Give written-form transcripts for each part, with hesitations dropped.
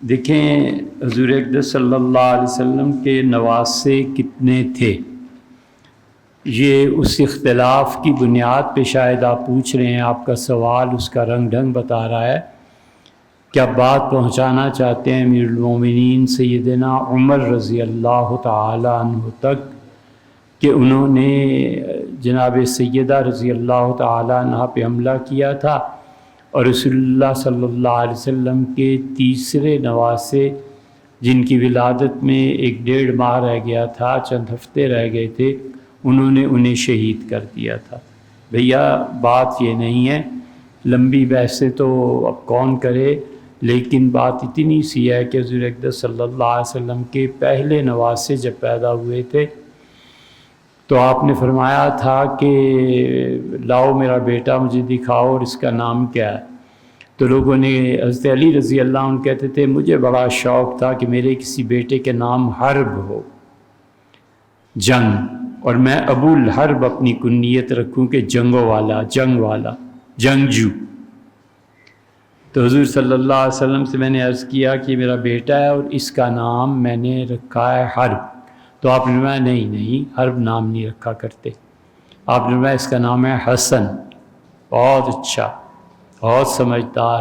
دیکھیں حضور اقدس صلی اللہ علیہ وسلم کے نواسے کتنے تھے، یہ اس اختلاف کی بنیاد پہ شاید آپ پوچھ رہے ہیں، آپ کا سوال اس کا رنگ ڈھنگ بتا رہا ہے کہ آپ بات پہنچانا چاہتے ہیں امیر المومنین سیدنا عمر رضی اللہ تعالی عنہ تک کہ انہوں نے جناب سیدہ رضی اللہ تعالی عنہ پہ حملہ کیا تھا، اور رسول اللہ صلی اللہ علیہ وسلم کے تیسرے نواسے جن کی ولادت میں 1.5 ماہ رہ گیا تھا، چند ہفتے رہ گئے تھے، انہیں شہید کر دیا تھا۔ بھیا بات یہ نہیں ہے، لمبی بحثیں تو اب کون کرے، لیکن بات اتنی سی ہے کہ حضور اقدس صلی اللہ علیہ وسلم کے پہلے نواسے جب پیدا ہوئے تھے تو آپ نے فرمایا تھا کہ لاؤ میرا بیٹا مجھے دکھاؤ اور اس کا نام کیا ہے۔ تو لوگوں نے حضرت علی رضی اللہ عنہ کہتے تھے مجھے بڑا شوق تھا کہ میرے کسی بیٹے کے نام حرب ہو، جنگ، اور میں ابو الحرب اپنی کنیت رکھوں کہ جنگوں والا، جنگ والا، جنگجو۔ تو حضور صلی اللہ علیہ وسلم سے میں نے عرض کیا کہ میرا بیٹا ہے اور اس کا نام میں نے رکھا ہے حرب۔ تو آپ نے فرمایا نہیں حرب نام نہیں رکھا کرتے، آپ نے فرمایا اس کا نام ہے حسن، بہت اچھا، بہت سمجھدار۔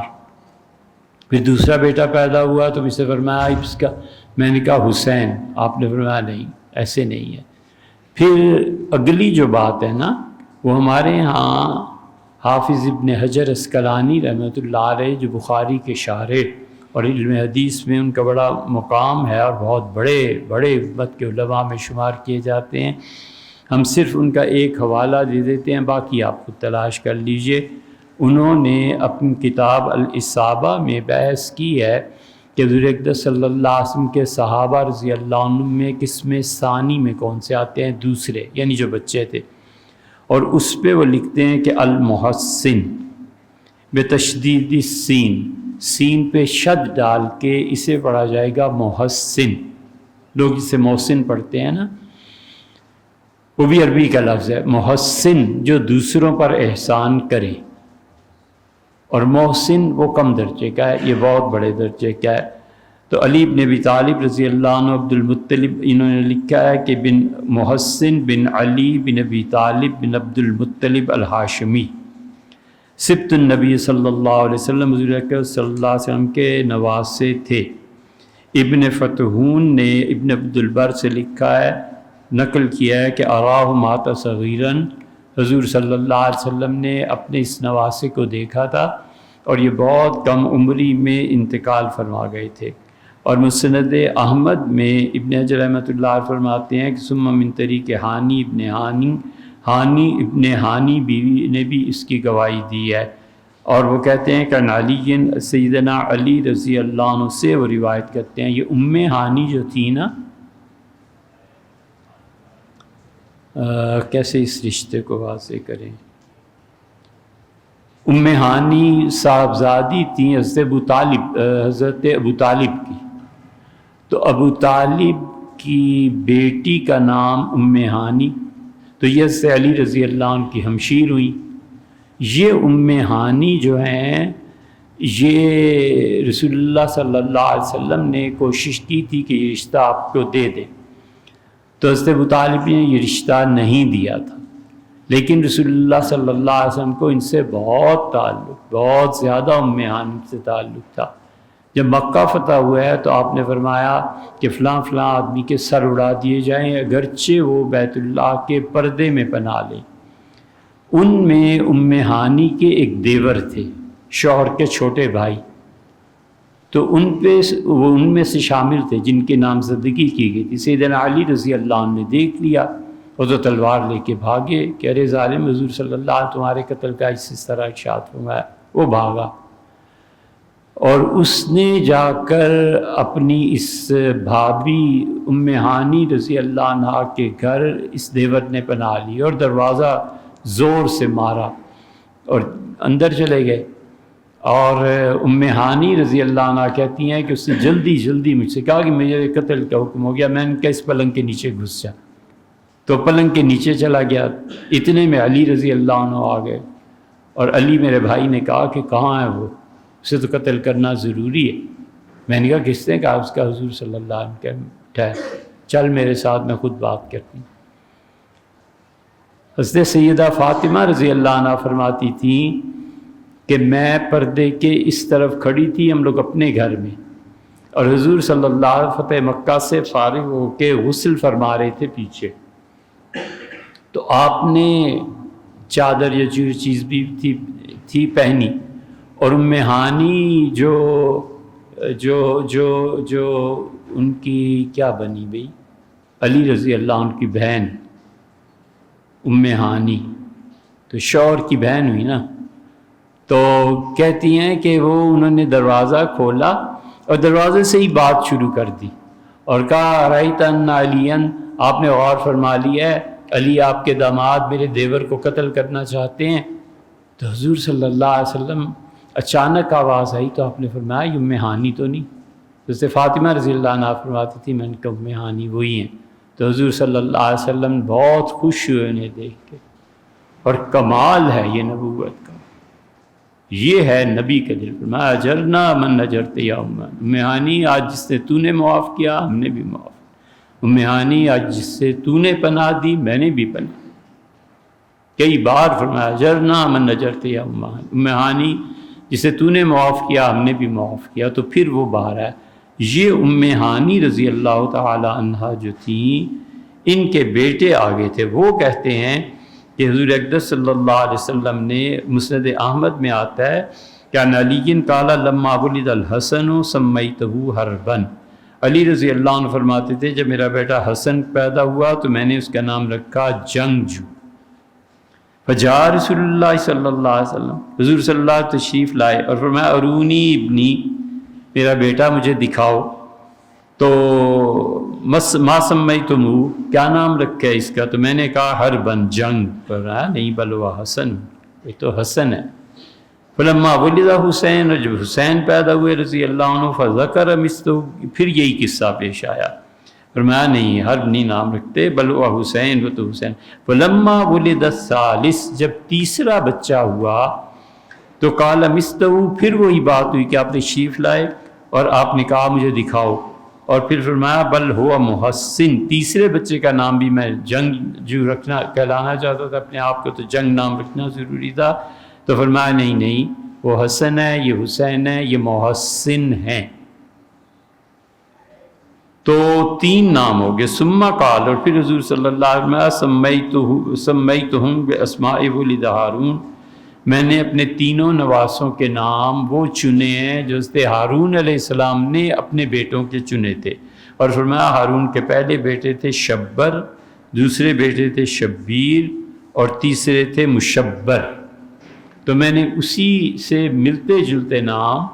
پھر دوسرا بیٹا پیدا ہوا تو مجھ سے فرمایا اس کا، میں نے کہا حسین، آپ نے فرمایا نہیں ایسے نہیں ہے۔ پھر اگلی جو بات ہے نا، وہ ہمارے ہاں حافظ ابن حجر عسقلانی رحمۃ اللہ علیہ جو بخاری کے شارح اور علم حدیث میں ان کا بڑا مقام ہے اور بہت بڑے امت کے علماء میں شمار کیے جاتے ہیں، ہم صرف ان کا ایک حوالہ دے دیتے ہیں، باقی آپ خود تلاش کر لیجئے۔ انہوں نے اپنی کتاب الاصابہ میں بحث کی ہے کہ حضور اقدس صلی اللہ علیہ وسلم کے صحابہ رضی اللہ عنہم میں قسم ثانی میں کون سے آتے ہیں، دوسرے، یعنی جو بچے تھے، اور اس پہ وہ لکھتے ہیں کہ المحسن بتشدید السین، سین پہ شد ڈال کے اسے پڑھا جائے گا محسن، لوگ اسے محسن پڑھتے ہیں نا، وہ بھی عربی کا لفظ ہے، محسن جو دوسروں پر احسان کرے، اور محسن وہ کم درجے کا ہے، یہ بہت بڑے درجے کا ہے۔ تو علی بن ابی طالب رضی اللہ عنہ عبد المطلب، انہوں نے لکھا ہے کہ بن محسن بن علی بن ابی طالب بن عبد المطلب الہاشمی، سبط النبی صلی اللہ علیہ وسلم، حضور اکرم صلی اللہ علیہ وسلم کے نواسے تھے۔ ابن فتحون نے ابن عبد البر سے لکھا ہے، نقل کیا ہے کہ اراہ مات صغیراً، حضور صلی اللہ علیہ وسلم نے اپنے اس نواسے کو دیکھا تھا اور یہ بہت کم عمری میں انتقال فرما گئے تھے۔ اور مسند احمد میں ابن حجر رحمۃ اللہ علیہ فرماتے ہیں کہ ثم من طریق ہانی ابن ہانی بیوی نے بھی اس کی گواہی دی ہے، اور وہ کہتے ہیں کہ علی سیدنا علی رضی اللہ عنہ سے وہ روایت کرتے ہیں۔ یہ ام ہانی جو تھی نا، کیسے اس رشتے کو واضح کریں، ام ہانی صاحبزادی تھیں حضرت ابو طالب کی، تو ابو طالب کی بیٹی کا نام ام ہانی، تو یہ حضرت علی رضی اللہ عنہ کی ہمشیر ہوئی۔ یہ ام ہانی جو ہیں، یہ رسول اللہ صلی اللہ علیہ وسلم نے کوشش کی تھی کہ یہ رشتہ آپ کو دے دیں، تو حضرت ابو طالب نے یہ رشتہ نہیں دیا تھا، لیکن رسول اللہ صلی اللہ علیہ وسلم کو ان سے بہت تعلق، بہت زیادہ ام ہانی سے تعلق تھا۔ جب مکہ فتح ہوا ہے تو آپ نے فرمایا کہ فلاں فلاں آدمی کے سر اڑا دیے جائیں اگرچہ وہ بیت اللہ کے پردے میں پناہ لیں۔ ان میں ام ہانی کے ایک دیور تھے، شوہر کے چھوٹے بھائی، تو وہ ان میں سے شامل تھے جن کی نامزدگی کی گئی تھی۔ سیدنا علی رضی اللہ عنہ نے دیکھ لیا، وہ تو تلوار لے کے بھاگے کہ ارے ظالم، حضور صلی اللہ علیہ وسلم تمہارے قتل کا اس طرح ارشاد فرمایا۔ وہ بھاگا اور اس نے جا کر اپنی اس بھابھی ام ہانی رضی اللہ عنہ کے گھر اس دیور نے پناہ لی اور دروازہ زور سے مارا اور اندر چلے گئے۔ اور ام ہانی رضی اللہ عنہ کہتی ہیں کہ اس نے جلدی مجھ سے کہا کہ مجھے قتل کا حکم ہو گیا، میں نے کہا اس پلنگ کے نیچے گھس جا، تو پلنگ کے نیچے چلا گیا۔ اتنے میں علی رضی اللہ عنہ آ گئے، اور علی میرے بھائی نے کہا کہ کہاں ہے وہ، اسے تو قتل کرنا ضروری ہے۔ میں نے کہا کس نے کہا؟ اس کا حضور صلی اللہ علیہ وسلم ٹھہر، چل میرے ساتھ، میں خود بات کرتی ہوں۔ حضرت سیدہ فاطمہ رضی اللہ عنہ فرماتی تھیں کہ میں پردے کے اس طرف کھڑی تھی، ہم لوگ اپنے گھر میں، اور حضور صلی اللہ علیہ وسلم فتح مکہ سے فارغ ہو کے غسل فرما رہے تھے پیچھے، تو آپ نے چادر یا جو چیز بھی تھی پہنی، اور ام ہانی جو ان کی کیا بنی بھئی، علی رضی اللہ عنہ کی بہن ام ہانی، تو شوہر کی بہن ہوئی نا، تو کہتی ہیں کہ وہ انہوں نے دروازہ کھولا اور دروازے سے ہی بات شروع کر دی اور کہا رأیت ان علین، آپ نے غور فرما لیا ہے علی آپ کے داماد میرے دیور کو قتل کرنا چاہتے ہیں؟ تو حضور صلی اللہ علیہ وسلم اچانک آواز آئی تو آپ نے فرمایا یہ ام ہانی تو نہیں؟ جیسے فاطمہ رضی اللہ عنہ فرماتی تھی میں نے کہا ام ہانی وہی ہیں۔ تو حضور صلی اللہ علیہ وسلم بہت خوش ہوئے انہیں دیکھ کے، اور کمال ہے یہ نبوت کا، یہ ہے نبی کا دل۔ فرمایا اجرنا من اجرت یا ام ہانی، آج جس سے تو نے معاف کیا ہم نے بھی معاف، ام ہانی آج جس سے تو نے پناہ دی میں نے بھی پناہ، کئی بار فرمایا اجرنا من اجرت یا ام ہانی، جسے تو نے معاف کیا ہم نے بھی معاف کیا۔ تو پھر وہ باہر ہے، یہ ام ہانی رضی اللہ تعالی عنہا جو تھیں، ان کے بیٹے آگے تھے، وہ کہتے ہیں کہ حضور اقدس صلی اللہ علیہ وسلم نے، مسند احمد میں آتا ہے کہ ان علی قال لما ولد الحسن سمیتہ حربا، علی رضی اللہ عنہ فرماتے تھے جب میرا بیٹا حسن پیدا ہوا تو میں نے اس کا نام رکھا جنگجو۔ فجاء رسول اللہ صلی اللہ علیہ وسلم، حضور صلی اللہ علیہ وسلم تشریف لائے اور فرمایا ارونی ابنی، میرا بیٹا مجھے دکھاؤ۔ تو ما سمیتموہ، کیا نام رکھا ہے اس کا؟ تو میں نے کہا حربن، جنگ پر۔ نہیں بل وہ حسن، یہ تو حسن ہے۔ فلما ولد حسین، اور جب حسین پیدا ہوئے رضی اللہ عنہ، فذکر مثلہ، پھر یہی قصہ پیش آیا، فرمایا نہیں حرب نہیں نام رکھتے بل وہ حسین، وہ تو حسین۔ فلما ولد الثالث، جب تیسرا بچہ ہوا تو قال مثلہ، پھر وہی بات ہوئی کہ آپ تشریف لائے اور آپ نے کہا مجھے دکھاؤ، اور پھر فرمایا بل ہوا محسن، تیسرے بچے کا نام بھی میں جنگ جو رکھنا کہلانا چاہتا تھا اپنے آپ کو، تو جنگ نام رکھنا ضروری تھا، تو فرمایا نہیں وہ حسن ہے، یہ حسین ہے، یہ محسن ہیں۔ تو تین نام ہو گئے۔ ثم قال، اور پھر حضور صلی اللہ علیہ وسلم سمیتہم باسماء ولد ہارون، میں نے اپنے تینوں نواسوں کے نام وہ چنے ہیں جو حضرت ہارون علیہ السلام نے اپنے بیٹوں کے چنے تھے، اور فرمایا ہارون کے پہلے بیٹے تھے شبر، دوسرے بیٹے تھے شبیر، اور تیسرے تھے مشبر۔ تو میں نے اسی سے ملتے جلتے نام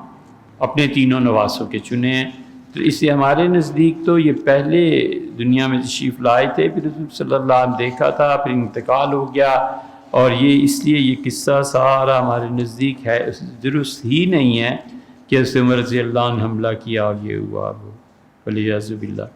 اپنے تینوں نواسوں کے چنے ہیں۔ تو اس سے ہمارے نزدیک تو یہ پہلے دنیا میں تشریف لائے تھے، پھر رسول صلی اللہ علیہ وسلم دیکھا تھا، پھر انتقال ہو گیا، اور یہ اس لیے یہ قصہ سارا ہمارے نزدیک ہے، درست ہی نہیں ہے کہ حضرت عمر رضی اللہ عنہ حملہ کیا اور یہ ہوا وہ، والعیاذ باللہ۔